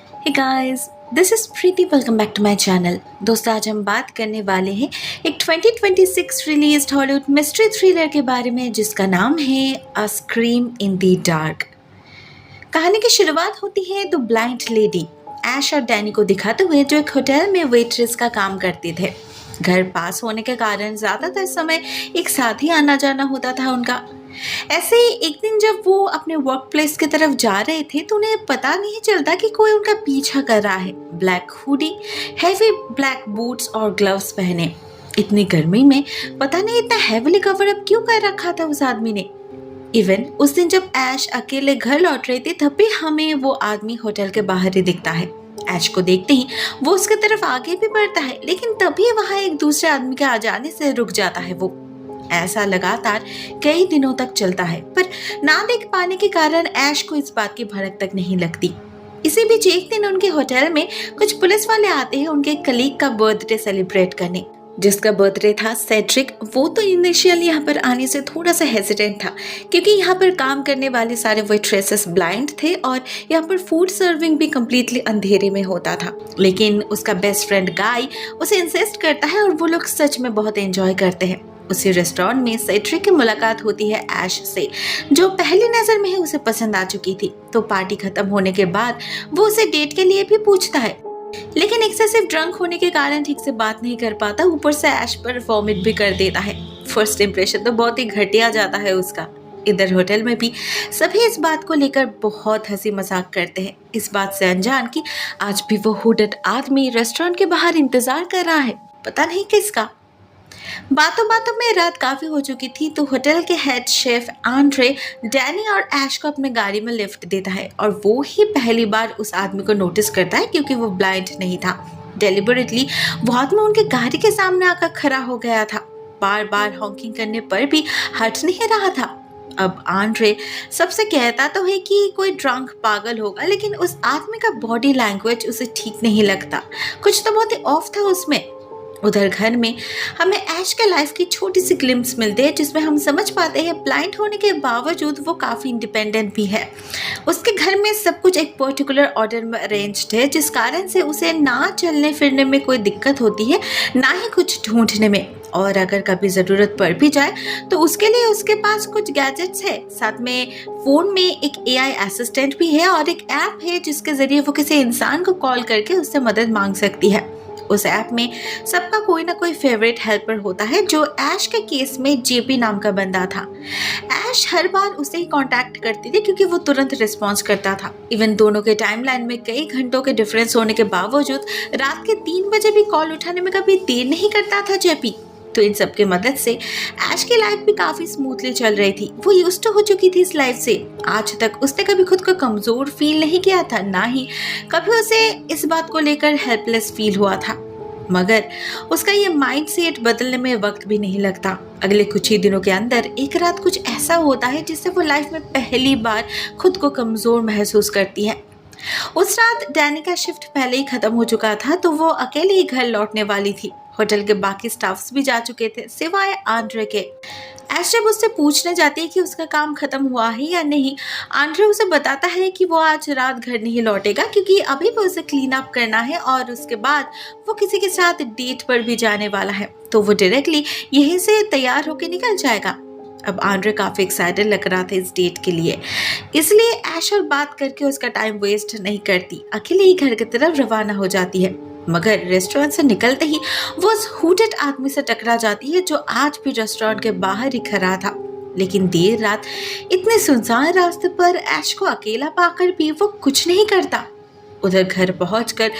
Hey guys, this is Preeti. Welcome back to my channel. दोस्तों, आज हम बात करने वाले हैं एक 2026 रिलीज्ड हॉलीवुड मिस्ट्री थ्रिलर के बारे में जिसका नाम है अ स्क्रीम इन द डार्क। कहानी की शुरुआत होती है दो ब्लाइंड लेडी ऐश और डैनी को दिखाते हुए जो एक होटल में वेट्रेस का काम करते थे। घर पास होने के कारण ज़्यादातर समय एक साथ ही आना जाना होता था उनका। ऐसे ही एक दिन जब वो अपने वर्क प्लेस की तरफ जा रहे थे तो उन्हें पता नहीं चलता कि कोई उनका पीछा कर रहा है। Black hoodie, heavy black boots और ग्लव्स पहने। इतनी गर्मी में पता नहीं इतना हैवीली कवर अप क्यों कर रखा था उस आदमी ने। इवन उस दिन जब ऐश अकेले घर लौट रही थी तब भी हमें वो आदमी होटल के बाहर ही दिखता है। ऐश को देखते ही वो उसकी तरफ आगे भी बढ़ता है, लेकिन तभी वहां एक दूसरे आदमी के आ जाने से रुक जाता है। वो ऐसा लगातार कई दिनों तक चलता है, पर ना देख पाने के कारण ऐश को इस बात की भनक तक नहीं लगती। इसी बीच एक दिन उनके होटल में कुछ पुलिस वाले आते हैं उनके कलीग का बर्थडे सेलिब्रेट करने, जिसका बर्थडे था सेड्रिक। वो तो इनिशियली यहाँ पर आने से थोड़ा सा हेजिटेंट था क्योंकि यहाँ पर काम करने वाले सारे वेट्रेसेस ब्लाइंड थे और यहाँ पर फूड सर्विंग भी कम्प्लीटली अंधेरे में होता था। लेकिन उसका बेस्ट फ्रेंड गाय उसे इंसिस्ट करता है और वो लोग सच में बहुत एंजॉय करते हैं। उसी रेस्टोरेंट में सेड्रिक की मुलाकात होती है ऐश से, जो पहली नजर में ही उसे पसंद आ चुकी थी। तो पार्टी खत्म होने के बाद वो उसे डेट के लिए भी पूछता है, लेकिन एक्सेसिव ड्रंक होने के कारण ठीक से बात नहीं कर पाता। ऊपर से ऐश पर वॉमिट भी कर देता है। फर्स्ट इंप्रेशन तो बहुत ही घटिया जाता है उसका। इधर होटल में भी सभी इस बात को लेकर बहुत हंसी मजाक करते हैं, इस बात से अनजान कि आज भी वो हुडट आदमी रेस्टोरेंट के बाहर इंतजार कर रहा है, पता नहीं किसका। बातों बातों में रात काफी हो चुकी थी तो होटल के हेड शेफ आंड्रे डैनी और ऐश को अपने गाड़ी में लिफ्ट देता है और वो ही पहली बार उस आदमी को नोटिस करता है क्योंकि वो ब्लाइंड नहीं था। डेलिबरेटली वो आदमी उनके गाड़ी के सामने आकर खड़ा हो गया था। बार बार हॉकिंग करने पर भी हट नहीं रहा था। अब आंड्रे सबसे कहता तो है कि कोई ड्रंक पागल होगा, लेकिन उस आदमी का बॉडी लैंग्वेज उसे ठीक नहीं लगता। कुछ तो बहुत ही ऑफ था उसमें। उधर घर में हमें ऐश के लाइफ की छोटी सी ग्लिम्स मिलते हैं जिसमें हम समझ पाते हैं ब्लाइंड होने के बावजूद वो काफ़ी इंडिपेंडेंट भी है। उसके घर में सब कुछ एक पर्टिकुलर ऑर्डर में अरेंज्ड है, जिस कारण से उसे ना चलने फिरने में कोई दिक्कत होती है, ना ही कुछ ढूंढने में। और अगर कभी ज़रूरत पड़ भी जाए तो उसके लिए उसके पास कुछ गैजेट्स है। साथ में फ़ोन में एक एआई असिस्टेंट भी है और एक ऐप है जिसके ज़रिए वो किसी इंसान को कॉल करके उससे मदद मांग सकती है। उस ऐप में सबका कोई ना कोई फेवरेट हेल्पर होता है, जो ऐश के केस में जेपी नाम का बंदा था। ऐश हर बार उसे ही कांटेक्ट करती थी क्योंकि वो तुरंत रिस्पॉन्स करता था। इवन दोनों के टाइमलाइन में कई घंटों के डिफरेंस होने के बावजूद रात के 3 बजे भी कॉल उठाने में कभी देर नहीं करता था जेपी। तो इन सब की मदद से ऐश की लाइफ भी काफी स्मूथली चल रही थी। वो यूज्ड टू हो चुकी थी इस लाइफ से। आज तक उसने कभी खुद को कमजोर फील नहीं किया था, ना ही कभी उसे इस बात को लेकर हेल्पलेस फील हुआ था। मगर उसका ये माइंड सेट बदलने में वक्त भी नहीं लगता। अगले कुछ ही दिनों के अंदर एक रात कुछ ऐसा होता है जिससे वो लाइफ में पहली बार खुद को कमजोर महसूस करती है। उस रात डैनी का शिफ्ट पहले ही खत्म हो चुका था तो वो अकेले ही घर लौटने वाली थी। होटल के बाकी स्टाफ्स भी जा चुके थे सिवाय आंड्रे के। ऐश जब उससे पूछने जाती है कि उसका काम खत्म हुआ है या नहीं, आंड्रे उसे बताता है कि वो आज रात घर नहीं लौटेगा क्योंकि अभी भी उसे क्लीन अप करना है और उसके बाद वो किसी के साथ डेट पर भी जाने वाला है। तो वो डायरेक्टली यहीं से तैयार होकर निकल जाएगा। अब आंड्रे काफी एक्साइटेड लग रहा था इस डेट के लिए, इसलिए ऐश और बात करके उसका टाइम वेस्ट नहीं करती, अकेले ही घर की तरफ रवाना हो जाती है। मगर रेस्टोरेंट से निकलते ही वो उस हुडेड आदमी से टकरा जाती है जो आज भी रेस्टोरेंट के बाहर ही खड़ा था। लेकिन देर रात इतने सुनसान रास्ते पर ऐश को अकेला पाकर भी वो कुछ नहीं करता। उधर घर पहुंचकर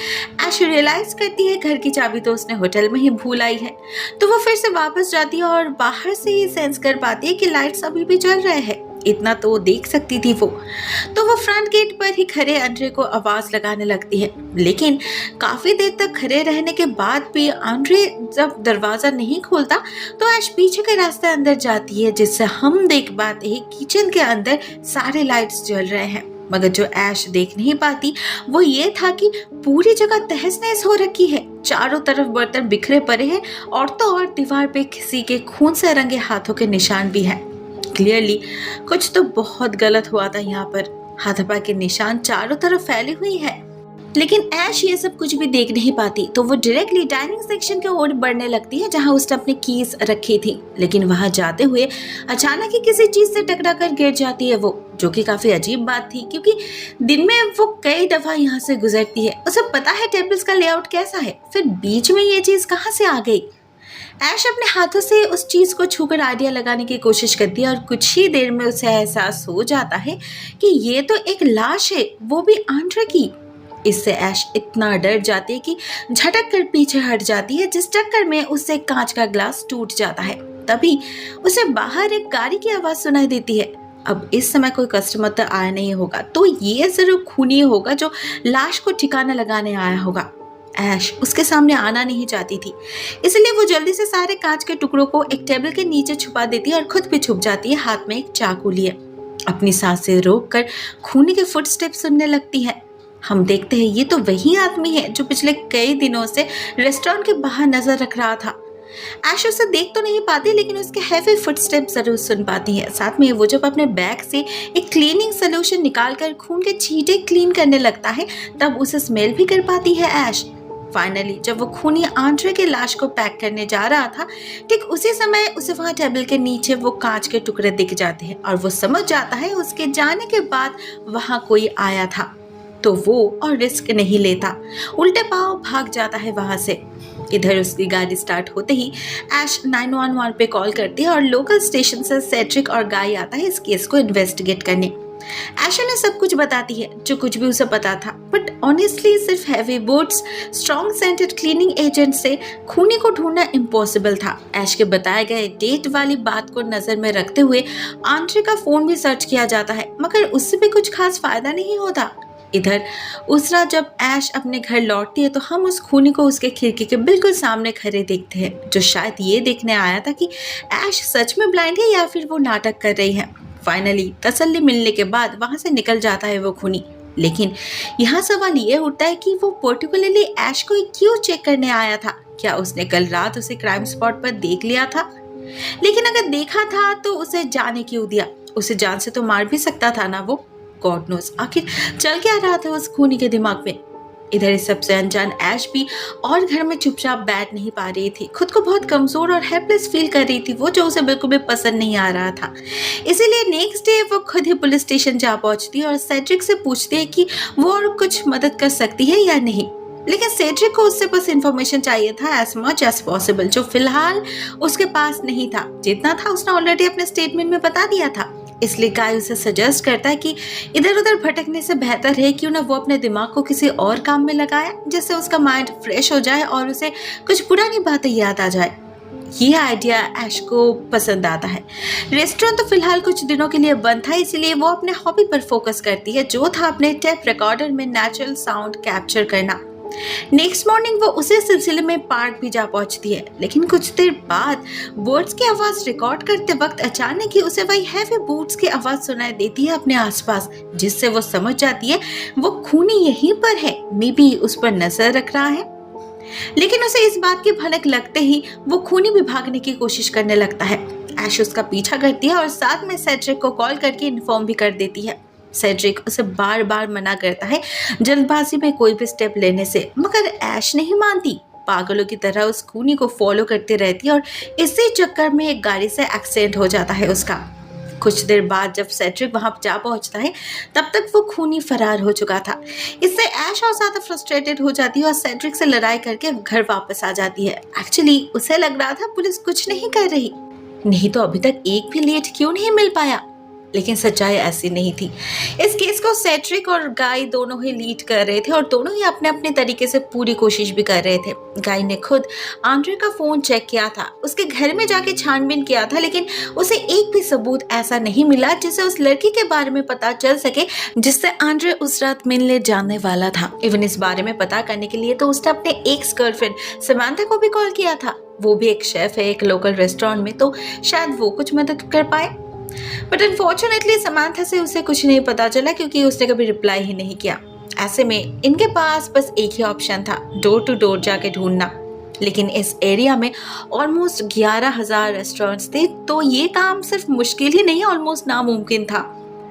ऐश रियलाइज करती है घर की चाबी तो उसने होटल में ही भूल आई है। तो वो फिर से वापस जाती है और बाहर से ही सेंस कर पाती है कि लाइट्स अभी भी जल रहे हैं। इतना तो वो देख सकती थी वो। तो वो फ्रंट गेट पर ही खड़े आंड्रे को आवाज लगाने लगती है, लेकिन काफी देर तक खड़े रहने के बाद भी आंड्रे जब दरवाजा नहीं खोलता तो ऐश पीछे के रास्ते अंदर जाती है, जिससे हम देख पाते हैं किचन के अंदर सारे लाइट्स जल रहे हैं। मगर जो ऐश देख नहीं पाती वो ये था कि पूरी जगह तहस नहस हो रखी है। चारों तरफ बर्तन बिखरे पड़े हैं और तो और दीवार पे किसी के खून से रंगे हाथों के निशान भी हैं। क्लियरली कुछ तो बहुत गलत हुआ था यहाँ पर। हाथापाई के निशान चारों तरफ फैली हुई है। लेकिन ऐश ये सब कुछ भी देख नहीं पाती, तो वो डायरेक्टली डाइनिंग सेक्शन की ओर बढ़ने लगती है जहां उसने अपनी कीज रखी थी। लेकिन वहां जाते हुए अचानक ही किसी चीज से टकरा कर गिर जाती है वो, जो कि काफी अजीब बात थी क्योंकि दिन में वो कई दफा यहाँ से गुजरती है, उसे पता है टेबल्स का लेआउट कैसा है, फिर बीच में ये चीज कहाँ से आ गई। ऐश अपने हाथों से उस चीज को छूकर आइडिया लगाने की कोशिश करती है और कुछ ही देर में उसे एहसास हो जाता है कि ये तो एक लाश है, वो भी आंड्रे की। इससे ऐश इतना डर जाती है कि झटक कर पीछे हट जाती है, जिस टक्कर में उससे कांच का ग्लास टूट जाता है। तभी उसे बाहर एक गाड़ी की आवाज सुनाई देती है। अब इस समय कोई कस्टमर तो आया नहीं होगा, तो ये जरूर खूनी होगा जो लाश को ठिकाना लगाने आया होगा। ऐश उसके सामने आना नहीं चाहती थी, इसलिए वो जल्दी से सारे कांच के टुकड़ों को एक टेबल के नीचे छुपा देती है और खुद भी छुप जाती है, हाथ में एक चाकू लिए। अपनी सांसें रोककर खूनी के फुटस्टेप सुनने लगती है। हम देखते हैं ये तो वही आदमी है जो पिछले कई दिनों से रेस्टोरेंट के बाहर नजर रख रहा था। ऐश उसे देख तो नहीं पाती, लेकिन उसके हैवी फुटस्टेप जरूर सुन पाती है। साथ में वो जब अपने बैग से एक क्लीनिंग सोल्यूशन निकालकर खून के छींटे क्लीन करने लगता है, तब उसे स्मेल भी कर पाती है ऐश। फाइनली जब वो खूनी आंड्रे के लाश को पैक करने जा रहा था, ठीक उसी समय उसे वहां टेबल के नीचे वो कांच के टुकड़े दिख जाते हैं और वो समझ जाता है उसके जाने के बाद वहां कोई आया था। तो वो और रिस्क नहीं लेता, उल्टे पांव भाग जाता है वहां से। इधर उसकी गाड़ी स्टार्ट होते ही ऐश 911 पे कॉल करती है और लोकल स्टेशन से सेड्रिक और गाय आता है इस केस को इन्वेस्टिगेट करने। ऐश ने सब कुछ बताती है जो कुछ भी उसे पता था, बट ऑनेस्टली सिर्फ heavy boots, strong scented cleaning agent से खूनी को ढूंढना इम्पॉसिबल था। ऐश के बताए गए डेट वाली बात को नजर में रखते हुए आंट्रे का फोन भी सर्च किया जाता है, मगर उससे भी कुछ खास फायदा नहीं होता। इधर उस रात जब ऐश अपने घर लौटती है तो हम उस खूनी को उसके खिड़की के बिल्कुल सामने खड़े देखते हैं, जो शायद ये देखने आया था कि ऐश सच में ब्लाइंड है या फिर वो नाटक कर रही है। फाइनली तसल्ली मिलने के बाद वहां से निकल जाता है वो खूनी। लेकिन यहाँ सवाल ये उठता है कि वो पर्टिकुलरली ऐश को क्यों चेक करने आया था। क्या उसने कल रात उसे क्राइम स्पॉट पर देख लिया था? लेकिन अगर देखा था तो उसे जाने क्यों दिया? उसे जान से तो मार भी सकता था ना वो। गॉड नोस आखिर चल क्या रहा था उस खूनी के दिमाग में। इधर इस सबसे अनजान ऐश भी और घर में चुपचाप बैठ नहीं पा रही थी। खुद को बहुत कमजोर और हेल्पलेस फील कर रही थी वो, जो उसे बिल्कुल भी पसंद नहीं आ रहा था। इसीलिए नेक्स्ट डे वो खुद ही पुलिस स्टेशन जा पहुंचती है और सेड्रिक से पूछती है कि वो और कुछ मदद कर सकती है या नहीं। लेकिन सेड्रिक को उससे बस इंफॉर्मेशन चाहिए था एज मच एज पॉसिबल, जो फिलहाल उसके पास नहीं था। जितना था उसने ऑलरेडी अपने स्टेटमेंट में बता दिया था। इसलिए गाय उसे सजेस्ट करता है कि इधर उधर भटकने से बेहतर है क्यों ना वो अपने दिमाग को किसी और काम में लगाए, जिससे उसका माइंड फ्रेश हो जाए और उसे कुछ पुरानी बातें याद आ जाए। ये आइडिया ऐश को पसंद आता है। रेस्टोरेंट तो फिलहाल कुछ दिनों के लिए बंद था, इसलिए वो अपने हॉबी पर फोकस करती है, जो था अपने टेप रिकॉर्डर में नेचुरल साउंड कैप्चर करना। नेक्स्ट मॉर्निंग वो उसी सिलसिले में पार्क भी जा पहुंचती है, लेकिन कुछ देर बाद बर्ड्स की आवाज रिकॉर्ड करते वक्त अचानक ही उसे वही हैवी बूट्स की आवाज सुनाई देती है अपने आसपास, जिससे वो समझ जाती है वो खूनी यहीं पर है, मे बी उस पर नजर रख रहा है। लेकिन उसे इस बात की भनक लगते ही वो खूनी भी भागने की कोशिश करने लगता है। ऐश उसका पीछा करती है और साथ में सेड्रिक को कॉल करके इन्फॉर्म भी कर देती है। सेड्रिक उसे बार बार मना करता है जल्दबाजी में कोई भी स्टेप लेने से, मगर ऐश नहीं मानती। पागलों की तरह उस खूनी को फॉलो करती रहती है और इसी चक्कर में एक गाड़ी से एक्सीडेंट हो जाता है उसका। कुछ देर बाद जब सेड्रिक वहां जा पहुंचता है, तब तक वो खूनी फरार हो चुका था। इससे ऐश और ज्यादा फ्रस्ट्रेटेड हो जाती है और सेड्रिक से लड़ाई करके घर वापस आ जाती है। एक्चुअली उसे लग रहा था पुलिस कुछ नहीं कर रही, नहीं तो अभी तक एक भी लीड क्यों नहीं मिल पाया। लेकिन सच्चाई ऐसी नहीं थी। इस केस को सेड्रिक और गाय दोनों ही लीड कर रहे थे और दोनों ही अपने अपने तरीके से पूरी कोशिश भी कर रहे थे। गाय ने खुद आंड्रे का फोन चेक किया था, उसके घर में जाके छानबीन किया था, लेकिन उसे एक भी सबूत ऐसा नहीं मिला जिससे उस लड़की के बारे में पता चल सके जिससे आंड्रे उस रात मिलने जाने वाला था। इवन इस बारे में पता करने के लिए तो उसने अपने एक्स गर्लफ्रेंड समांथा को भी कॉल किया था। वो भी एक शेफ है एक लोकल रेस्टोरेंट में, तो शायद वो कुछ मदद कर पाए। बट अनफॉर्चुनेटली समांथा से उसे कुछ नहीं पता चला क्योंकि उसने कभी रिप्लाई ही नहीं किया। ऐसे में इनके पास बस एक ही ऑप्शन था, डोर टू डोर जाके ढूंढना। लेकिन इस एरिया में ऑलमोस्ट 11,000 रेस्टोरेंट्स थे, तो ये काम सिर्फ मुश्किल ही नहीं ऑलमोस्ट नामुमकिन था।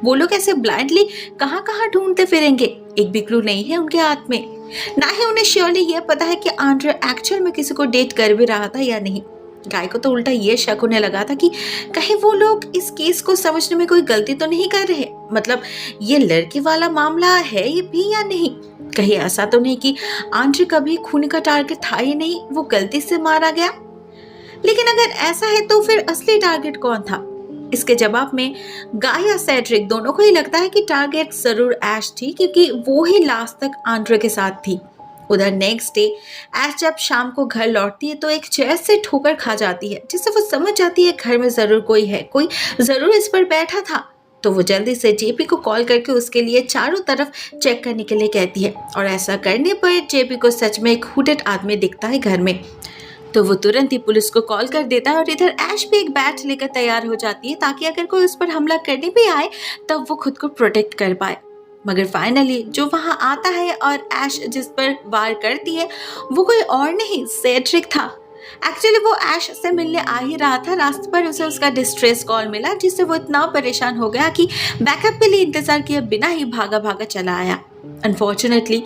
वो लोग ऐसे ब्लाइंडली कहाँ कहाँ ढूंढते फिरेंगे, एक भी क्लू नहीं है उनके हाथ में। ना ही उन्हें श्योरली ये पता है कि आंड्रे एक्चुअल में किसी को डेट कर भी रहा था या नहीं। गाय को तो उल्टा ये शक होने लगा था कि कहीं वो लोग इस केस को समझने में कोई गलती तो नहीं कर रहे, मतलब ये लड़के वाला मामला है ये भी या नहीं। कहीं ऐसा तो नहीं कि आंड्रे कभी खूनी का टारगेट था ही नहीं, वो गलती से मारा गया। लेकिन अगर ऐसा है तो फिर असली टारगेट कौन था? इसके जवाब में गाय या सेड्रिक दोनों को ही लगता है कि टारगेट जरूर ऐश थी, क्योंकि वो ही लास्ट तक आंड्रे के साथ थी। उधर नेक्स्ट डे ऐश जब शाम को घर लौटती है तो एक चेयर से ठोकर खा जाती है, जिससे वो समझ जाती है घर में जरूर कोई है, कोई जरूर इस पर बैठा था। तो वो जल्दी से जेपी को कॉल करके उसके लिए चारों तरफ चेक करने के लिए कहती है, और ऐसा करने पर जेपी को सच में एक हुडेड आदमी दिखता है घर में। तो वो तुरंत ही पुलिस को कॉल कर देता है और इधर ऐश भी एक बैट लेकर तैयार हो जाती है, ताकि अगर कोई उस पर हमला करने भी आए तब वो खुद को प्रोटेक्ट कर पाए। मगर फाइनली जो वहां आता है और ऐश जिस पर वार करती है वो कोई और नहीं, सेड्रिक था। एक्चुअली वो ऐश से मिलने आ ही रहा था, रास्ते पर उसे उसका डिस्ट्रेस कॉल मिला, जिससे वो इतना परेशान हो गया कि बैकअप के लिए इंतजार किए बिना ही भागा भागा चला आया। अनफॉर्चुनेटली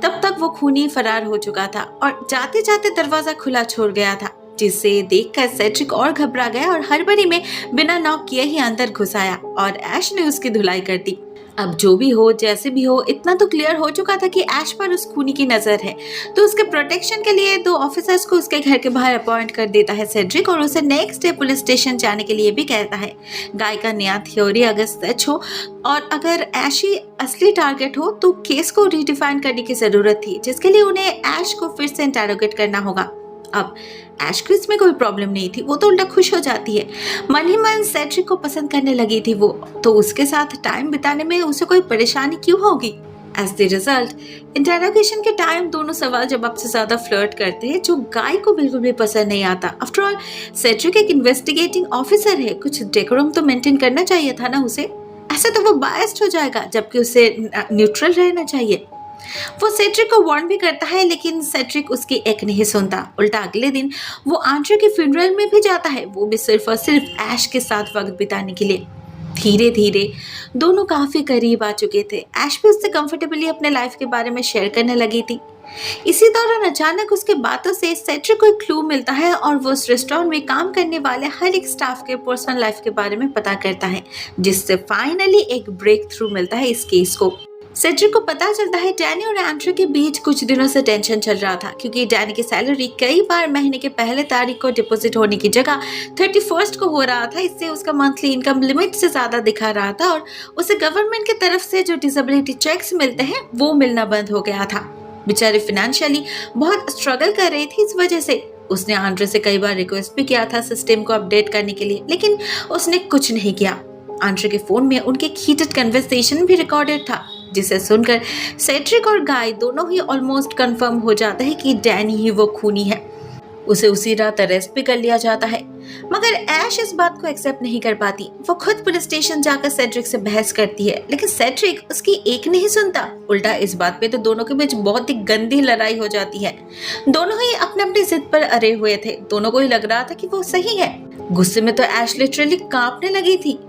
तब तक वो खूनी फरार हो चुका था और जाते जाते दरवाजा खुला छोड़ गया था, जिसे देखकर सेड्रिक और घबरा गया और हड़बड़ी में बिना नॉक किए ही अंदर घुस आया और ऐश ने उसकी धुलाई कर दी। अब जो भी हो जैसे भी हो, इतना तो क्लियर हो चुका था कि ऐश पर उस खूनी की नजर है, तो उसके प्रोटेक्शन के लिए 2 ऑफिसर्स को उसके घर के बाहर अपॉइंट कर देता है सेड्रिक, और उसे नेक्स्ट डे पुलिस स्टेशन जाने के लिए भी कहता है। गाय का नया थ्योरी अगर सच हो और अगर ऐश ही असली टारगेट हो तो केस को रीडिफाइन करने की जरूरत थी, जिसके लिए उन्हें ऐश को फिर से इंटेरोगेट करना होगा। अब ऐश को इसमें कोई प्रॉब्लम नहीं थी, वो तो उल्टा खुश हो जाती है। मन ही मन सेड्रिक को पसंद करने लगी थी वो, तो उसके साथ टाइम बिताने में उसे कोई परेशानी क्यों होगी। एज द रिजल्ट इंटेरोगेशन के टाइम दोनों सवाल जवाब से ज्यादा फ्लर्ट करते हैं, जो गाय को बिल्कुल भी पसंद नहीं आता। आफ्टर ऑल सेड्रिक एक इन्वेस्टिगेटिंग ऑफिसर है, कुछ डेकोरम तो मेंटेन करना चाहिए था ना उसे, ऐसे तो वो बायस्ड हो जाएगा, जबकि उसे न्यूट्रल रहना चाहिए। वो सेड्रिक को वार्न भी करता है, लेकिन सेड्रिक उसकी एक नहीं सुनता। उल्टा अगले दिन वो आंड्रे के फ्यूनरल में भी जाता है, वो भी सिर्फ और सिर्फ ऐश के साथ वक्त बिताने के लिए। धीरे धीरे दोनों काफी करीब आ चुके थे। ऐश भी उससे कंफर्टेबली अपने लाइफ के बारे में शेयर करने लगी थी। इसी दौरान अचानक उसके बातों से सेड्रिक को एक क्लू मिलता है और वो उस रेस्टोरेंट में काम करने वाले हर एक स्टाफ के पर्सनल लाइफ के बारे में पता करता है, जिससे फाइनली एक ब्रेक थ्रू मिलता है इस केस को। सेड्रिक को पता चलता है डैनी और आंड्रे के बीच कुछ दिनों से टेंशन चल रहा था, क्योंकि डैनी की सैलरी कई बार महीने के पहले तारीख को डिपॉजिट होने की जगह 31st को हो रहा था। इससे उसका मंथली इनकम लिमिट से ज्यादा दिखा रहा था और उसे गवर्नमेंट की तरफ से जो डिसेबिलिटी चेक्स मिलते हैं वो मिलना बंद हो गया था। बेचारे फाइनेंशियली बहुत स्ट्रगल कर रही थी। इस वजह से उसने आंड्रे से कई बार रिक्वेस्ट भी किया था सिस्टम को अपडेट करने के लिए, लेकिन उसने कुछ नहीं किया। आंड्रे के फोन में उनके हीटेड कन्वर्सेशन भी रिकॉर्डेड था, जिसे सुनकर सेड्रिक और गाय दोनों ही ऑलमोस्ट कंफर्म हो जाते हैं कि डैनी ही वो खूनी है। उसे उसी रात अरेस्ट भी कर लिया जाता है, मगर ऐश इस बात को एक्सेप्ट नहीं कर पाती। वो खुद पुलिस स्टेशन जाकर सेड्रिक से बहस करती है, लेकिन सेड्रिक उसकी एक नहीं सुनता। उल्टा इस बात पे तो दोनों के बीच बहुत ही गंदी लड़ाई हो जाती है। दोनों ही अपने अपनी जिद पर अड़े हुए थे, दोनों को ही लग रहा था कि वो सही है। गुस्से में तो ऐश लिटरली कांपने लगी थी।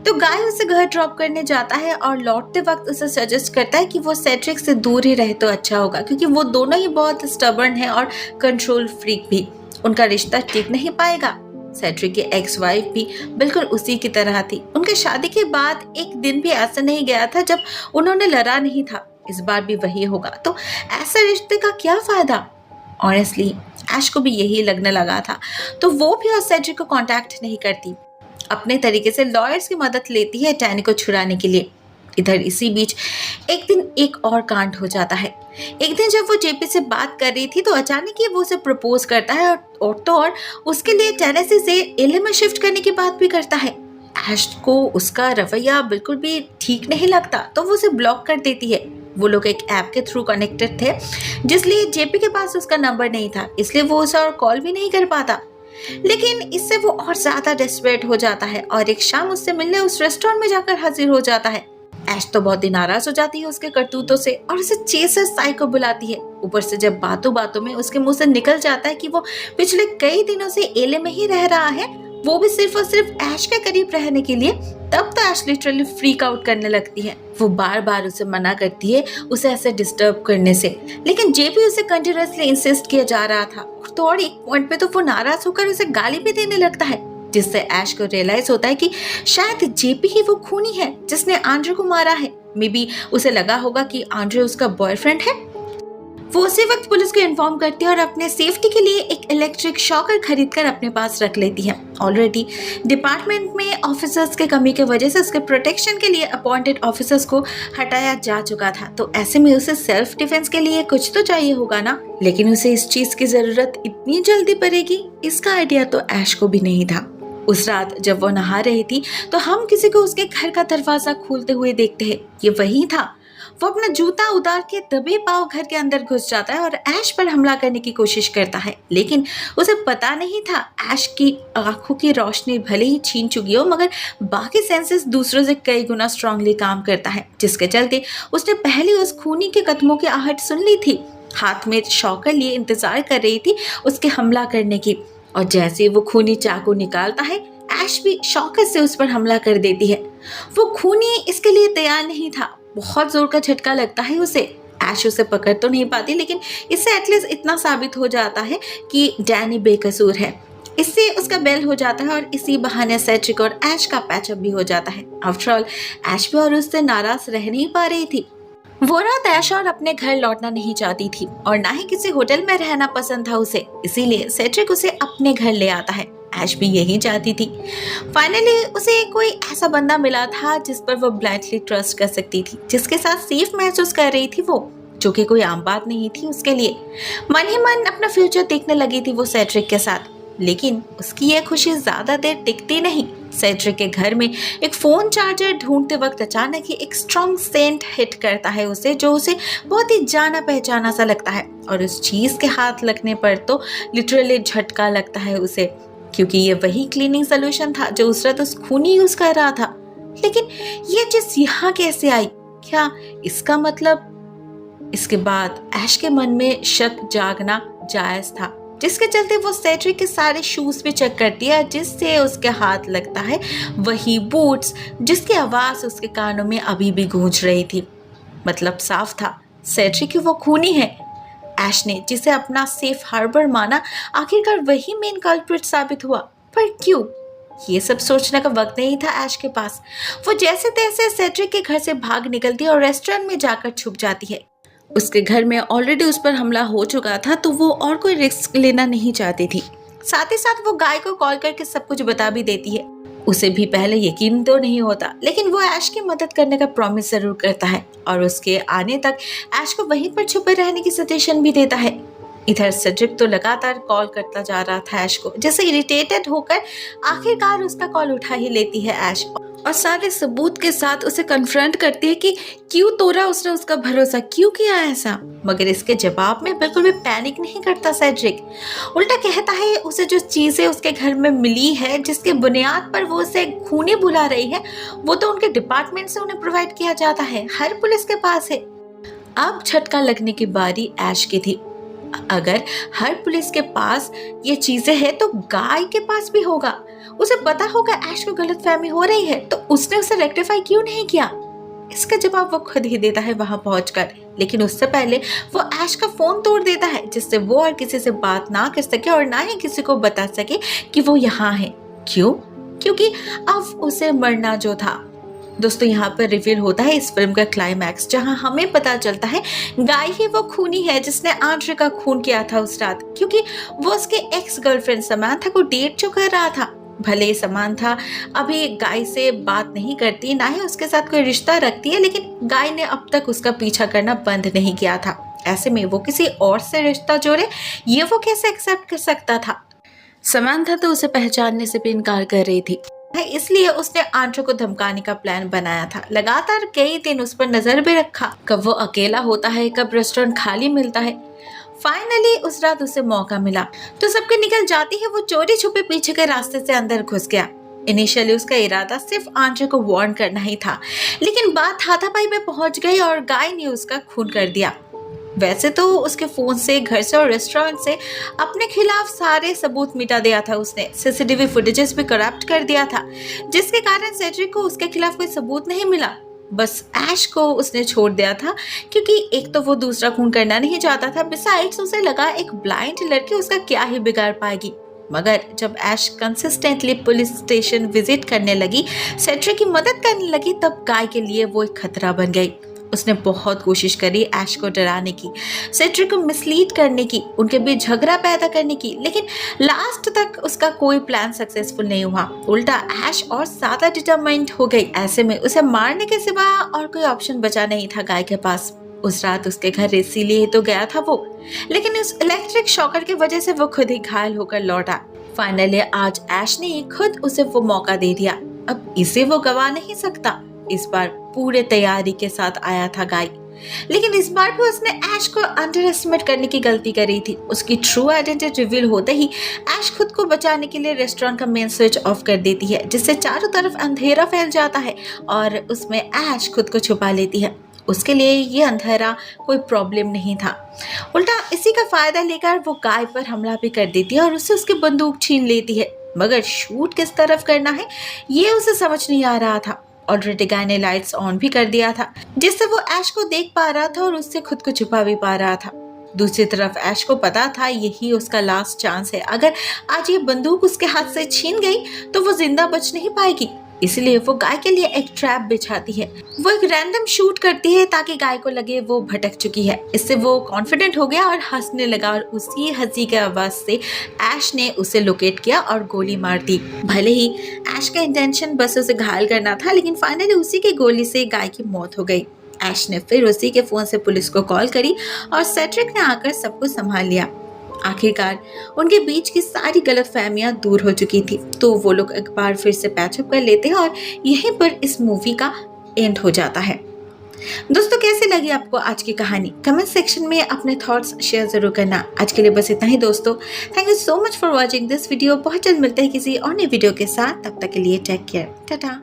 तो गाय उसे घर ड्रॉप करने जाता है और लौटते वक्त उसे सजेस्ट करता है कि वो सेड्रिक से दूर ही रहे तो अच्छा होगा, क्योंकि वो दोनों ही बहुत स्टबर्न है और कंट्रोल फ्रीक भी। उनका रिश्ता टिक नहीं पाएगा। सेड्रिक की एक्स वाइफ भी बिल्कुल उसी की तरह थी। उनके शादी के बाद एक दिन भी ऐसा नहीं गया था जब उन्होंने लड़ा नहीं था। इस बार भी वही होगा, तो ऐसे रिश्ते का क्या फायदा। ऑनेस्टली ऐश को भी यही लगने लगा था, तो वो भी और सेड्रिक को कांटेक्ट नहीं करती। अपने तरीके से लॉयर्स की मदद लेती है डैनी को छुड़ाने के लिए। इधर इसी बीच एक दिन एक और कांड हो जाता है। एक दिन जब वो जेपी से बात कर रही थी तो अचानक ही वो उसे प्रपोज करता है और उसके लिए टेनेसी से एलए में शिफ्ट करने की बात भी करता है। ऐश को उसका रवैया बिल्कुल भी ठीक नहीं लगता, तो वो उसे ब्लॉक कर देती है। वो लोग एक ऐप के थ्रू कनेक्टेड थे, जिसलिए जेपी के पास उसका नंबर नहीं था, इसलिए वो उसे और कॉल भी नहीं कर पाता। लेकिन इससे वो और ज्यादा डेस्परेट हो जाता है और एक शाम उससे मिलने उस रेस्टोरेंट में जाकर हाजिर हो जाता है। ऐश तो बहुत ही नाराज हो जाती है उसके करतूतों से और उसे चेसर साइको बुलाती है। ऊपर से जब बातों बातों में उसके मुंह से निकल जाता है कि वो पिछले कई दिनों से एले में ही रह रहा है वो भी सिर्फ और सिर्फ ऐश के करीब रहने के लिए। तब तो ऐश लिटरली फ्रीक आउट करने लगती है। वो बार बार उसे मना करती है उसे ऐसे डिस्टर्ब करने से, लेकिन जेपी उसे कंटिन्यूअसली इंसिस्ट किया जा रहा था। तो और एक पॉइंट पे तो वो नाराज होकर उसे गाली भी देने लगता है, जिससे ऐश को रियलाइज होता है कि शायद जेपी ही वो खूनी है जिसने आंड्रे को मारा है। मे बी उसे लगा होगा कि आंड्रे उसका बॉयफ्रेंड है। वो उसी वक्त पुलिस को इन्फॉर्म करती है और अपने सेफ्टी के लिए एक इलेक्ट्रिक शॉकर खरीदकर अपने पास रख लेती है। ऑलरेडी डिपार्टमेंट में ऑफिसर्स के कमी की वजह से उसके प्रोटेक्शन के लिए अपॉइंटेड ऑफिसर्स को हटाया जा चुका था, तो ऐसे में उसे सेल्फ डिफेंस के लिए कुछ तो चाहिए होगा ना। लेकिन उसे इस चीज की जरूरत इतनी जल्दी पड़ेगी, इसका आइडिया तो ऐश को भी नहीं था। उस रात जब वो नहा रही थी तो हम किसी को उसके घर का दरवाजा खोलते हुए देखते हैं। ये वही था। वो अपना जूता उतार के दबे पांव घर के अंदर घुस जाता है और ऐश पर हमला करने की कोशिश करता है, लेकिन उसे पता नहीं था ऐश की आंखों की रोशनी भले ही छीन चुकी हो, मगर बाकी सेंसेस दूसरों से कई गुना स्ट्रांगली काम करता है, जिसके चलते उसने पहले उस खूनी के कदमों की आहट सुन ली थी। हाथ में शॉकर लिए इंतजार कर रही थी उसके हमला करने की, और जैसे वो खूनी चाकू निकालता है ऐश भी शॉकर से उस पर हमला कर देती है। वो खूनी इसके लिए तैयार नहीं था। बहुत जोर का झटका लगता है उसे। ऐश उसे पकड़ तो नहीं पाती, लेकिन इससे एटलीस्ट इतना साबित हो जाता है कि डैनी बेकसूर है। इससे उसका बेल हो जाता है और इसी बहाने सेड्रिक और ऐश का पैचअप भी हो जाता है। आफ्टर ऑल ऐश भी और उससे नाराज रह नहीं पा रही थी। वो रात ऐश और अपने घर लौटना नहीं चाहती थी और ना ही किसी होटल में रहना पसंद था उसे, इसीलिए सेड्रिक उसे अपने घर ले आता है। ऐश भी यही चाहती थी। फाइनली उसे कोई ऐसा बंदा मिला था जिस पर वो ब्लाइंडली ट्रस्ट कर सकती थी, जिसके साथ सेफ महसूस कर रही थी वो, जो कि कोई आम बात नहीं थी उसके लिए। मन ही मन अपना फ्यूचर देखने लगी थी वो सेड्रिक के साथ, लेकिन उसकी यह खुशी ज्यादा देर टिकती नहीं। सेड्रिक के घर में एक फोन चार्जर ढूंढते वक्त अचानक ही एक स्ट्रॉन्ग सेंट हिट करता है उसे, जो उसे बहुत ही जाना पहचाना सा लगता है। और उस चीज के हाथ लगने पर तो लिटरली झटका लगता है उसे, क्योंकि ये वही क्लीनिंग सोल्यूशन था जो उस रात उस खूनी यूज कर रहा था। लेकिन ये चीज यहाँ कैसे आई? क्या इसका मतलब? इसके बाद ऐश के मन में शक जागना जायज था, जिसके चलते वो सेड्रिक के सारे शूज भी चेक करती है, जिससे उसके हाथ लगता है वही बूट्स जिसकी आवाज उसके कानों में अभी भी गूंज रही थी। मतलब साफ था सेड्रिक वो खूनी है। ऐश ने जिसे अपना सेफ हार्बर माना, आखिरकार वही मेन कल्प्रिट साबित हुआ। पर क्यों? ये सब सोचने का वक्त नहीं था ऐश के पास। वो जैसे तैसे सेड्रिक के घर से भाग निकलती और रेस्टोरेंट में जाकर छुप जाती है। उसके घर में ऑलरेडी उस पर हमला हो चुका था, तो वो और कोई रिस्क लेना नहीं चाहती थी। साथ ही साथ वो गाय को कॉल करके सब कुछ बता भी देती है। उसे भी पहले यकीन तो नहीं होता, लेकिन वो ऐश की मदद करने का प्रॉमिस जरूर करता है और उसके आने तक ऐश को वहीं पर छुपे रहने की सजेशन भी देता है। इधर सेड्रिक तो लगातार कॉल करता जा रहा था ऐश को, जिससे इरिटेटेड होकर आखिरकार उसका कॉल उठा ही लेती है ऐश और सारे सबूत के साथ उसे कन्फ्रंट करती है कि क्यों तोड़ा उसने उसका भरोसा, क्यों किया ऐसा। मगर इसके जवाब में बिल्कुल भी पैनिक नहीं करता सेड्रिक। उल्टा कहता है उसे जो चीजें उसके घर में मिली है, जिसके बुनियाद पर वो उसे खूनी बुला रही है, वो तो उनके डिपार्टमेंट से उन्हें प्रोवाइड किया जाता है, हर पुलिस के पास है। अब झटका लगने की बारी ऐश की थी। अगर हर पुलिस के पास ये चीजें हैं तो गाय के पास भी होगा। उसे पता होगा ऐश को गलतफहमी हो रही है, तो उसने उसे रेक्टिफाई क्यों नहीं किया? इसका जवाब वो खुद ही देता है वहां पहुंचकर। लेकिन उससे पहले वो ऐश का फोन तोड़ देता है, जिससे वो और किसी से बात ना कर सके और ना ही किसी को बता सके कि वो यहाँ है। क्यों? क्योंकि अब उसे मरना जो था। दोस्तों यहाँ पर रिवील होता है इस फिल्म का क्लाइमैक्स, जहाँ हमें पता चलता है गाय ही वो खूनी है जिसने आंड्रे का खून किया था उस रात, क्योंकि वो उसके एक्स गर्लफ्रेंड समांथा को डेट जो कर रहा था। भले समांथा अभी गाय से बात नहीं करती, ना ही उसके साथ कोई रिश्ता रखती है, लेकिन गाय ने अब तक उसका पीछा करना बंद नहीं किया था। ऐसे में वो किसी और से रिश्ता जोड़े, ये वो कैसे एक्सेप्ट कर सकता था? समांथा तो उसे पहचानने से भी इनकार कर रही थी, इसलिए उसने आंड्रे को धमकाने का प्लान बनाया था। लगातार कई दिन उस पर नजर भी रखा, कब वो अकेला होता है, कब रेस्टोरेंट खाली मिलता है। फाइनली उस रात उसे मौका मिला तो सबके निकल जाती है वो चोरी छुपे पीछे के रास्ते से अंदर घुस गया। इनिशियली उसका इरादा सिर्फ आंड्रे को वार्न करना ही था, लेकिन बात हाथापाई में पहुंच गई और गाय ने उसका खून कर दिया। वैसे तो उसके फ़ोन से, घर से और रेस्टोरेंट से अपने खिलाफ सारे सबूत मिटा दिया था उसने। सीसीटीवी फुटेजेस भी करप्ट कर दिया था, जिसके कारण सेड्रिक को उसके खिलाफ कोई सबूत नहीं मिला। बस ऐश को उसने छोड़ दिया था, क्योंकि एक तो वो दूसरा खून करना नहीं चाहता था, बिसाइड्स उसे लगा एक ब्लाइंड लड़की उसका क्या ही बिगाड़ पाएगी। मगर जब ऐश कंसिस्टेंटली पुलिस स्टेशन विजिट करने लगी, सेड्रिक की मदद करने लगी, तब गाय के लिए वो एक खतरा बन गई। उसने बहुत कोशिश करी ऐश को डराने की, सेड्रिक को मिसलीड करने की, उनके बीच झगड़ा पैदा करने की, लेकिन लास्ट तक उसका कोई प्लान सक्सेसफुल नहीं हुआ। उल्टा ऐश और ज्यादा डिटरमाइंड हो गई। ऐसे में उसे मारने के सिवा और कोई ऑप्शन बचा नहीं था गाय के पास। उस रात उसके घर इसीलिए तो गया था वो, लेकिन उस इलेक्ट्रिक शॉकर की वजह से वो खुद ही घायल होकर लौटा। फाइनली आज ऐश ने खुद उसे वो मौका दे दिया। अब इसे वो गवा नहीं सकता। इस बार पूरे तैयारी के साथ आया था गाय, लेकिन इस बार भी उसने ऐश को अंडर एस्टिमेट करने की गलती करी थी। उसकी ट्रू आइडेंटिटी रिवील होते ही ऐश खुद को बचाने के लिए रेस्टोरेंट का मेन स्विच ऑफ कर देती है, जिससे चारों तरफ अंधेरा फैल जाता है और उसमें ऐश खुद को छुपा लेती है। उसके लिए ये अंधेरा कोई प्रॉब्लम नहीं था, उल्टा इसी का फायदा लेकर वो गाय पर हमला भी कर देती है और उससे उसकी बंदूक छीन लेती है। मगर शूट किस तरफ करना है ये उसे समझ नहीं आ रहा था। ऑलरेडी गाय ने लाइट्स ऑन भी कर दिया था, जिससे वो ऐश को देख पा रहा था और उससे खुद को छुपा भी पा रहा था। दूसरी तरफ ऐश को पता था यही उसका लास्ट चांस है। अगर आज ये बंदूक उसके हाथ से छीन गई तो वो जिंदा बच नहीं पाएगी, इसलिए वो गाय के लिए एक ट्रैप बिछाती है। वो एक रैंडम शूट करती है ताकि गाय को लगे वो भटक चुकी है। इससे वो कॉन्फिडेंट हो गया और हंसने लगा और उसी हंसी के आवाज से ऐश ने उसे लोकेट किया और गोली मार दी। भले ही ऐश का इंटेंशन बस उसे घायल करना था, लेकिन फाइनली उसी की गोली से गाय की मौत हो गई। ऐश ने फिर उसी के फोन से पुलिस को कॉल करी और सेड्रिक ने आकर सब कुछ संभाल लिया। आखिरकार उनके बीच की सारी गलतफहमियां दूर हो चुकी थी, तो वो लोग एक बार फिर से पैचअप कर लेते हैं और यहीं पर इस मूवी का एंड हो जाता है। दोस्तों, कैसी लगी आपको आज की कहानी? कमेंट सेक्शन में अपने थॉट्स शेयर जरूर करना। आज के लिए बस इतना ही दोस्तों। Thank you so much for watching this video. बहुत जल्द मिलते हैं किसी और नई वीडियो के साथ। तब तक के लिए टेक केयर, टाटा।